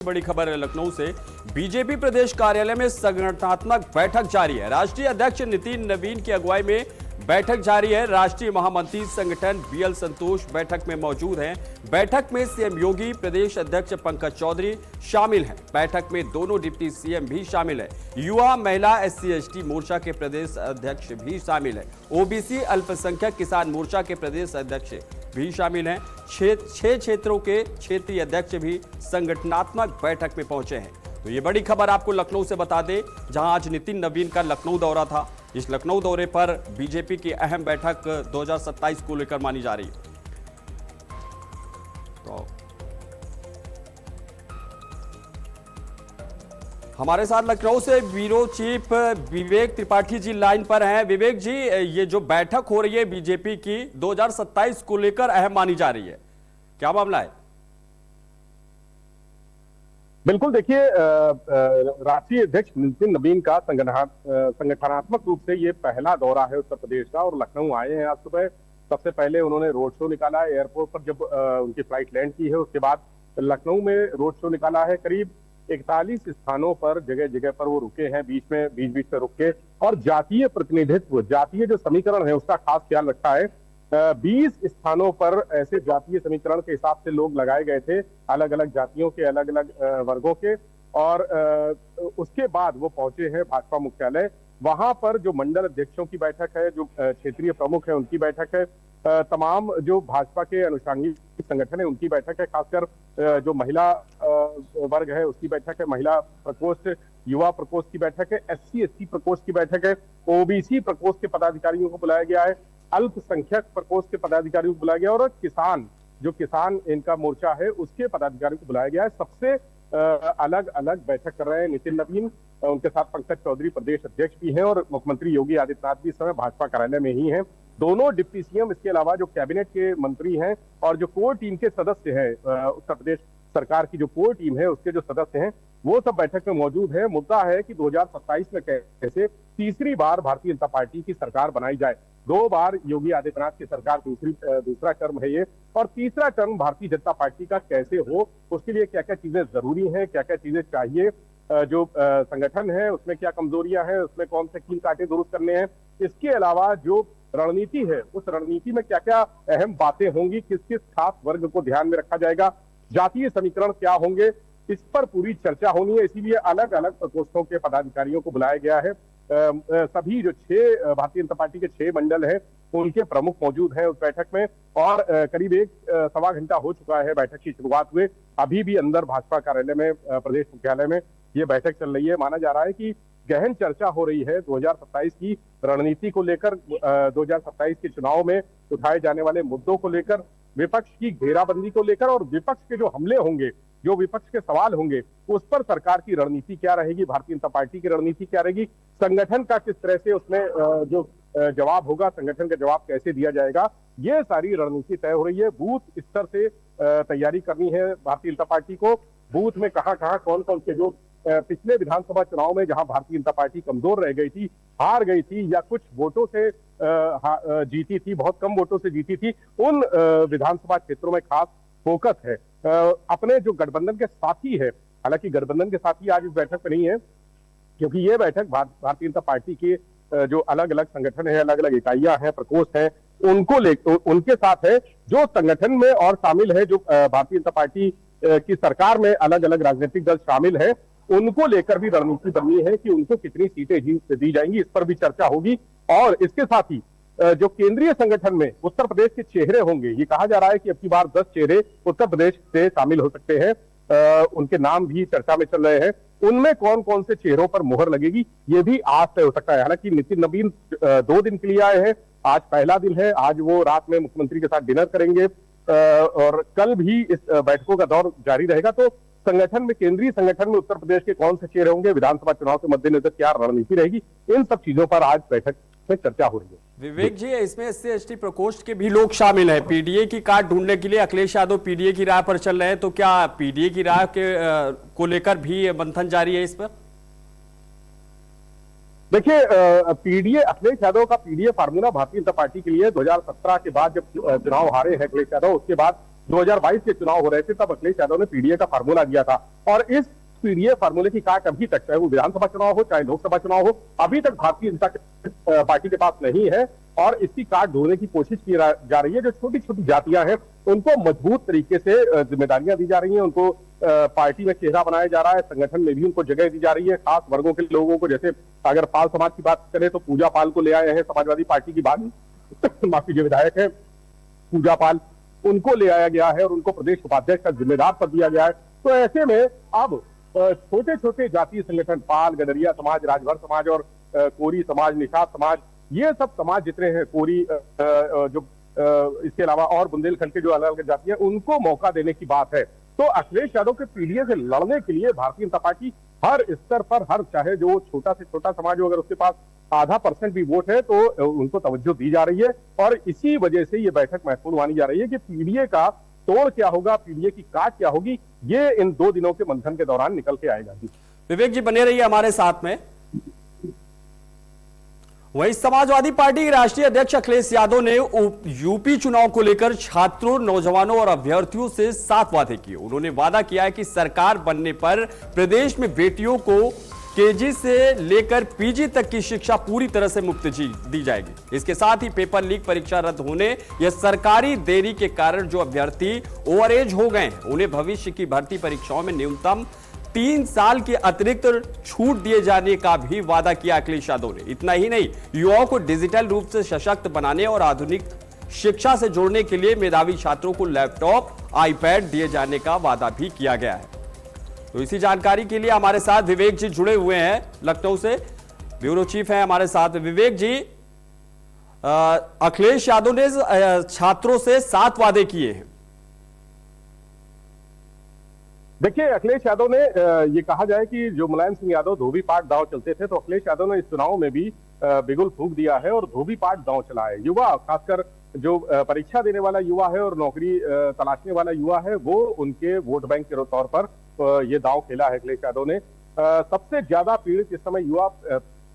बड़ी खबर है लखनऊ से। बीजेपी प्रदेश कार्यालय में संगठनात्मक बैठक जारी है। राष्ट्रीय अध्यक्ष नितिन नवीन की अगुवाई में बैठक जारी है। राष्ट्रीय महामंत्री संगठन बीएल संतोष बैठक में मौजूद हैं। बैठक में सीएम योगी, प्रदेश अध्यक्ष पंकज चौधरी शामिल हैं। बैठक में दोनों डिप्टी सीएम भी शामिल हैं। युवा महिला SC/ST मोर्चा के प्रदेश अध्यक्ष भी शामिल है। ओबीसी अल्पसंख्यक किसान मोर्चा के प्रदेश अध्यक्ष भी शामिल हैं। 6 क्षेत्रों के क्षेत्रीय अध्यक्ष भी संगठनात्मक बैठक में पहुंचे हैं। तो ये बड़ी खबर आपको लखनऊ से बता दें, जहां आज नितिन नवीन का लखनऊ दौरा था। इस लखनऊ दौरे पर बीजेपी की अहम बैठक 2027 को लेकर मानी जा रही है। तो हमारे साथ लखनऊ से ब्यूरो चीफ विवेक त्रिपाठी जी लाइन पर हैं। विवेक जी, ये जो बैठक हो रही है बीजेपी की 2027 को लेकर अहम मानी जा रही है, क्या मामला है? बिल्कुल, देखिए, राष्ट्रीय अध्यक्ष नितिन नवीन का संगठनात्मक रूप से ये पहला दौरा है उत्तर प्रदेश का, और लखनऊ आए हैं आज सुबह। सबसे पहले उन्होंने रोड शो निकाला है एयरपोर्ट पर, जब उनकी फ्लाइट लैंड की है। उसके बाद लखनऊ में रोड शो निकाला है। करीब 41 स्थानों पर जगह जगह पर वो रुके हैं, बीच बीच में रुक के, और जातीय प्रतिनिधित्व, जातीय जो समीकरण है उसका खास ख्याल रखा है। 20 स्थानों पर ऐसे जातीय समीकरण के हिसाब से लोग लगाए गए थे, अलग अलग जातियों के, अलग अलग वर्गों के। और उसके बाद वो पहुंचे हैं भाजपा मुख्यालय। वहां पर जो मंडल अध्यक्षों की बैठक है, जो क्षेत्रीय प्रमुख है उनकी बैठक है, तमाम जो भाजपा के अनुषंगी संगठन है उनकी बैठक है, खासकर जो महिला वर्ग है उसकी बैठक है, महिला प्रकोष्ठ, युवा प्रकोष्ठ की बैठक है, SC/ST प्रकोष्ठ की बैठक है, OBC प्रकोष्ठ के पदाधिकारियों को बुलाया गया है, अल्पसंख्यक प्रकोष्ठ के पदाधिकारियों को बुलाया गया, और किसान इनका मोर्चा है उसके पदाधिकारियों को बुलाया गया है। सबसे अलग अलग बैठक कर रहे हैं नितिन नवीन। उनके साथ पंकज चौधरी प्रदेश अध्यक्ष भी हैं, और मुख्यमंत्री योगी आदित्यनाथ भी इस समय भाजपा कार्यालय में ही हैं। दोनों डिप्टी सीएम, इसके अलावा जो कैबिनेट के मंत्री हैं और जो कोर टीम के सदस्य हैं, उत्तर प्रदेश सरकार की जो कोर टीम है उसके जो सदस्य हैं, वो सब बैठक में मौजूद है। मुद्दा है कि 2027 में कैसे तीसरी बार भारतीय जनता पार्टी की सरकार बनाई जाए। 2 बार योगी आदित्यनाथ की सरकार दूसरा टर्म है ये, और तीसरा टर्म भारतीय जनता पार्टी का कैसे हो, उसके लिए क्या क्या चीजें जरूरी हैं, क्या क्या चीजें चाहिए, जो संगठन है उसमें क्या कमजोरियां हैं, उसमें कौन से कील कांटे दुरुस्त करने हैं, इसके अलावा जो रणनीति है उस रणनीति में क्या क्या अहम बातें होंगी, किस किस खास वर्ग को ध्यान में रखा जाएगा, जातीय समीकरण क्या होंगे, इस पर पूरी चर्चा होनी है। इसीलिए अलग अलग प्रकोष्ठों के पदाधिकारियों को बुलाया गया है। सभी जो 6 भारतीय जनता पार्टी के 6 मंडल हैं उनके प्रमुख मौजूद हैं उस बैठक में, और करीब 1 सवा घंटा हो चुका है बैठक की शुरुआत हुए। अभी भी अंदर भाजपा कार्यालय में, प्रदेश मुख्यालय में ये बैठक चल रही है। माना जा रहा है कि गहन चर्चा हो रही है 2027 की रणनीति को लेकर, 2027 के चुनाव में उठाए जाने वाले मुद्दों को लेकर, विपक्ष की घेराबंदी को लेकर, और विपक्ष के जो हमले होंगे, जो विपक्ष के सवाल होंगे, उस पर सरकार की रणनीति क्या रहेगी, भारतीय जनता पार्टी की रणनीति क्या रहेगी, संगठन का किस तरह से उसमें जो जवाब होगा, संगठन का जवाब कैसे दिया जाएगा, ये सारी रणनीति तय हो रही है। बूथ स्तर से तैयारी करनी है भारतीय जनता पार्टी को। बूथ में कहां कौन कौन से, जो पिछले विधानसभा चुनाव में जहां भारतीय जनता पार्टी कमजोर रह गई थी, हार गई थी, या कुछ वोटों से जीती थी, बहुत कम वोटों से जीती थी, उन विधानसभा क्षेत्रों में खास फोकस है। अपने जो गठबंधन के साथी है, हालांकि गठबंधन के साथी आज इस बैठक में नहीं है, क्योंकि ये बैठक भारतीय जनता पार्टी के जो अलग अलग संगठन है, अलग अलग इकाइयां हैं, प्रकोष्ठ हैं, उनके साथ है। जो संगठन में और शामिल है, जो भारतीय जनता पार्टी की सरकार में अलग अलग राजनीतिक दल शामिल है, उनको लेकर भी रणनीति बननी है कि उनको कितनी सीटें दी जाएंगी, इस पर भी चर्चा होगी। और इसके साथ ही जो केंद्रीय संगठन में उत्तर प्रदेश के चेहरे होंगे, ये कहा जा रहा है कि अब की बार 10 चेहरे उत्तर प्रदेश से शामिल हो सकते हैं, उनके नाम भी चर्चा में चल रहे हैं। उनमें कौन कौन से चेहरों पर मुहर लगेगी, ये भी आज तय हो सकता है। हालांकि नितिन नवीन 2 दिन के लिए आए हैं, आज पहला दिन है, आज वो रात में मुख्यमंत्री के साथ डिनर करेंगे, और कल भी इस बैठकों का दौर जारी रहेगा। तो संगठन में, केंद्रीय संगठन में उत्तर प्रदेश के कौन से चेहरे होंगे, विधानसभा चुनाव के मद्देनजर क्या रणनीति रहेगी, इन सब चीजों पर आज बैठक में चर्चा हो रही है। विवेक जी, इसमें SC/ST प्रकोष्ठ के भी लोग शामिल हैं। पीडीए की कार्ड ढूंढने के लिए अखिलेश यादव पीडीए की राह पर चल रहे हैं, तो क्या पीडीए की राह को लेकर भी मंथन जारी है इस पर? देखिए, पीडीए, अखिलेश यादव का PDA formula Bharatiya Janata party के लिए 2017 के बाद जब चुनाव हारे हैं अखिलेश यादव, उसके बाद 2022 के चुनाव हो रहे थे तब अखिलेश यादव ने पीडीए का फार्मूला दिया था, और इस पीडीए फार्मूले की काट अभी तक, चाहे वो विधानसभा चुनाव हो चाहे लोकसभा चुनाव हो, अभी तक भारतीय जनता पार्टी के पास नहीं है। और इसकी काट ढूंढने की कोशिश की जा रही है। जो छोटी छोटी जातियां हैं उनको मजबूत तरीके से जिम्मेदारियां दी जा रही हैं, उनको पार्टी में चेहरा बनाया जा रहा है, संगठन में भी उनको जगह दी जा रही है। खास वर्गों के लोगों को, जैसे अगर पाल समाज की बात करें तो पूजा पाल को ले आए हैं, समाजवादी पार्टी की बात माफ कीजिए विधायक है पूजा पाल, उनको ले आया गया है और उनको प्रदेश उपाध्यक्ष का जिम्मेदार पद दिया गया है। तो ऐसे में अब छोटे छोटे जातीय संगठन, पाल, गडरिया समाज, राजभर समाज और कोरी समाज, निषाद समाज, ये सब समाज जितने हैं, कोरी जो इसके अलावा और बुंदेलखंड के जो अलग अलग जाति है, उनको मौका देने की बात है। तो अखिलेश यादव के पीडीए से लड़ने के लिए भारतीय जनता पार्टी हर स्तर पर, हर चाहे जो छोटा से छोटा समाज हो, अगर उसके पास आधा % भी वोट है तो उनको तवज्जो दी जा रही है। और इसी वजह से ये बैठक महत्वपूर्ण मानी जा रही है कि पीडीए का तोड़ क्या होगा, पीडीए की काट क्या होगी, ये इन 2 दिनों के मंथन के दौरान निकल के आएगा। विवेक जी बने रहिए हमारे साथ में। वहीं समाजवादी पार्टी के राष्ट्रीय अध्यक्ष अखिलेश यादव ने यूपी चुनाव को लेकर छात्रों, नौजवानों और अभ्यर्थियों से 7 वादे किए। उन्होंने वादा किया है कि सरकार बनने पर प्रदेश में बेटियों को केजी से लेकर पीजी तक की शिक्षा पूरी तरह से मुफ्त दी जाएगी। इसके साथ ही पेपर लीक परीक्षा रद्द होने या सरकारी देरी के कारण जो अभ्यर्थी ओवरएज हो गए हैं, उन्हें भविष्य की भर्ती परीक्षाओं में न्यूनतम 3 साल की अतिरिक्त छूट दिए जाने का भी वादा किया अखिलेश यादव ने। इतना ही नहीं, युवाओं को डिजिटल रूप से सशक्त बनाने और आधुनिक शिक्षा से जोड़ने के लिए मेधावी छात्रों को लैपटॉप, आईपैड दिए जाने का वादा भी किया गया है। तो इसी जानकारी के लिए हमारे साथ विवेक जी जुड़े हुए हैं, लखनऊ से ब्यूरो चीफ हैं हमारे साथ। विवेक जी, अखिलेश यादव ने छात्रों से 7 वादे किए हैं। देखिए, अखिलेश यादव ने ये कहा जाए कि जो मुलायम सिंह यादव धोबी पाट दांव चलते थे, तो अखिलेश यादव ने इस चुनाव में भी बिगुल फूंक दिया है और धोबी पाट दांव चला है। युवा, खासकर जो परीक्षा देने वाला युवा है और नौकरी तलाशने वाला युवा है, वो उनके वोट बैंक के तौर पर ये दांव खेला है अखिलेश यादव ने। सबसे ज्यादा पीड़ित इस समय युवा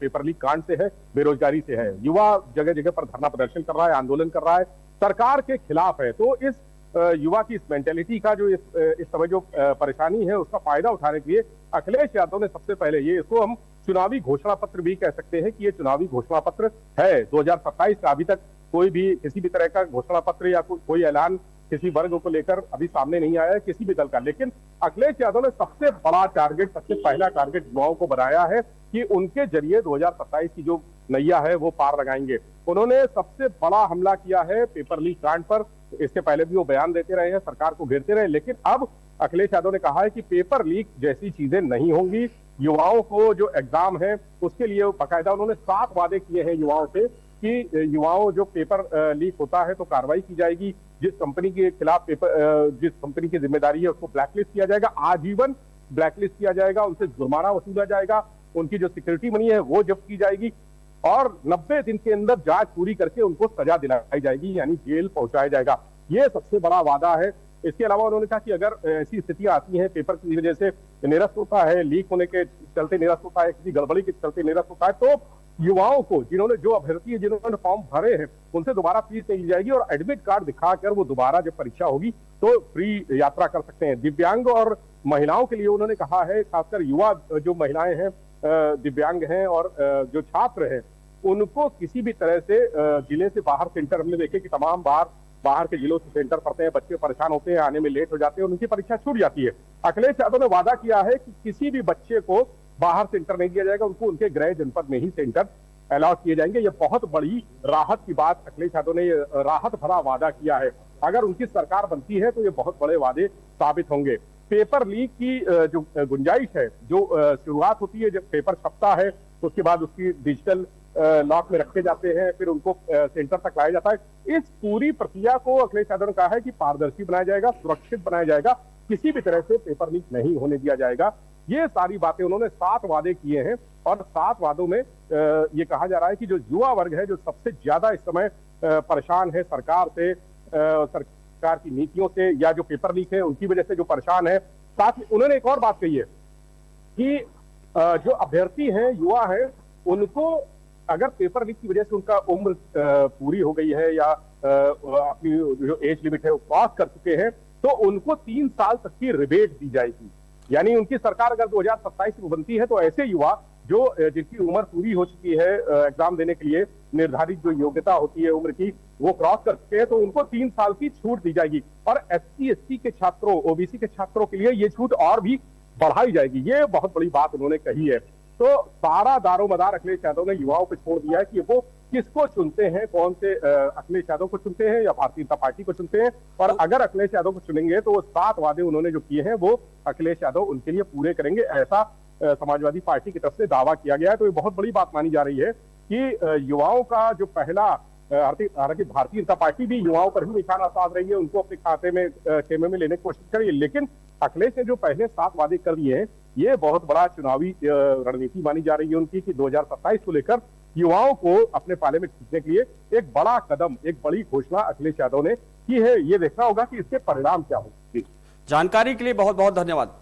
पेपर लीक कांड से है, बेरोजगारी से है। युवा जगह जगह पर धरना प्रदर्शन कर रहा है, आंदोलन कर रहा है, सरकार के खिलाफ है। तो इस युवा की इस मेंटेलिटी का जो इस समय जो परेशानी है, उसका फायदा उठाने के लिए अखिलेश यादव ने सबसे पहले इसको हम चुनावी घोषणा पत्र भी कह सकते हैं कि ये चुनावी घोषणा पत्र है। 2027 का अभी तक कोई भी किसी भी तरह का घोषणा पत्र या कोई ऐलान किसी वर्ग को लेकर अभी सामने नहीं आया है किसी भी दल का। लेकिन अखिलेश यादव ने सबसे बड़ा टारगेट, सबसे पहला टारगेट युवाओं को बनाया है कि उनके जरिए 2027 की जो नैया है वो पार लगाएंगे। उन्होंने सबसे बड़ा हमला किया है पेपर लीक कांड पर। इसके पहले भी वो बयान देते रहे हैं, सरकार को घेरते रहे, लेकिन अब अखिलेश यादव ने कहा है कि पेपर लीक जैसी चीजें नहीं होंगी। युवाओं को जो एग्जाम है उसके लिए बाकायदा उन्होंने 7 वादे किए हैं युवाओं से कि युवाओं जो पेपर लीक होता है तो कार्रवाई की जाएगी। जिस कंपनी के खिलाफ जिस कंपनी की जिम्मेदारी है उसको ब्लैकलिस्ट किया जाएगा, आजीवन ब्लैकलिस्ट किया जाएगा, उनसे जुर्माना वसूला जाएगा, उनकी जो सिक्योरिटी मनी है वो जब्त की जाएगी और 90 दिन के अंदर जांच पूरी करके उनको सजा दिलाई जाएगी, यानी जेल पहुंचाया जाएगा। ये सबसे बड़ा वादा है। इसके अलावा उन्होंने कहा कि अगर ऐसी स्थितियां आती हैं, पेपर की वजह से निरस्त होता है, लीक होने के चलते निरस्त होता है, किसी गड़बड़ी के चलते निरस्त होता है, तो युवाओं को जो अभ्यर्थी है जिन्होंने फॉर्म भरे हैं उनसे दोबारा फीस नहीं ली जाएगी और एडमिट कार्ड दिखाकर वो दोबारा जब परीक्षा होगी तो फ्री यात्रा कर सकते हैं। दिव्यांग और महिलाओं के लिए उन्होंने कहा है, खासकर युवा जो महिलाएं हैं, दिव्यांग हैं और जो छात्र हैं, उनको किसी भी तरह से जिले से बाहर सेंटर, हमने देखे कि तमाम बाहर के जिलों से सेंटर पड़ते हैं, बच्चे परेशान होते हैं, आने में लेट हो जाते हैं और उनकी परीक्षा छूट जाती है। अखिलेश यादव ने वादा किया है कि किसी भी बच्चे को बाहर सेंटर नहीं दिया जाएगा, उनको उनके गृह जनपद में ही सेंटर अलॉट किए जाएंगे। ये बहुत बड़ी राहत की बात अखिलेश यादव ने राहत भरा वादा किया है। अगर उनकी सरकार बनती है तो ये बहुत बड़े वादे साबित होंगे। पेपर लीक की जो गुंजाइश है, जो शुरुआत होती है जब पेपर छपता है, उसके बाद उसकी डिजिटल लॉक में रखे जाते हैं, फिर उनको सेंटर तक लाया जाता है। इस पूरी प्रक्रिया को अखिलेश यादव ने कहा है कि पारदर्शी बनाया जाएगा, सुरक्षित बनाया जाएगा, किसी भी तरह से पेपर लीक नहीं होने दिया जाएगा। ये सारी बातें उन्होंने 7 वादे किए हैं और 7 वादों में ये कहा जा रहा है कि जो युवा वर्ग है, जो सबसे ज्यादा इस समय परेशान है सरकार से, सरकार की नीतियों से या जो पेपर लीक है उनकी वजह से जो परेशान है। साथ ही उन्होंने एक और बात कही है कि जो अभ्यर्थी हैं, युवा हैं, उनको अगर पेपर लीक की वजह से उनका उम्र पूरी हो गई है या अपनी जो एज लिमिट है वो क्रॉस कर चुके हैं, तो उनको 3 साल तक की रिबेट दी जाएगी। यानी उनकी सरकार अगर 2027 में बनती है तो ऐसे युवा जो जिनकी उम्र पूरी हो चुकी है एग्जाम देने के लिए निर्धारित जो योग्यता होती है उम्र की, वो क्रॉस कर चुके हैं, तो उनको 3 साल की छूट दी जाएगी। और SC/ST के छात्रों, OBC के छात्रों के लिए ये छूट और भी बढ़ाई जाएगी। ये बहुत बड़ी बात उन्होंने कही है। तो सारा दारोमदार अखिलेश यादव ने युवाओं पर छोड़ दिया है कि वो किसको चुनते हैं, कौन से अखिलेश यादव को चुनते हैं या भारतीय जनता पार्टी को चुनते हैं। और अगर अखिलेश यादव को चुनेंगे तो वो 7 वादे उन्होंने जो किए हैं वो अखिलेश यादव उनके लिए पूरे करेंगे, ऐसा समाजवादी पार्टी की तरफ से दावा किया गया है। तो ये बहुत बड़ी बात मानी जा रही है कि युवाओं का जो पहला, हालांकि भारतीय जनता पार्टी भी युवाओं पर ही निशाना साध रही है, उनको अपने खाते में खेमे में लेने की कोशिश कर रही है, लेकिन अखिलेश ने जो पहले 7 वादे कर दिए हैं ये बहुत बड़ा चुनावी रणनीति मानी जा रही है उनकी कि 2027 को लेकर युवाओं को अपने पाले में खींचने के लिए एक बड़ा कदम, एक बड़ी घोषणा अखिलेश यादव ने की है। ये देखना होगा कि इसके परिणाम क्या होंगे। जानकारी के लिए बहुत बहुत धन्यवाद।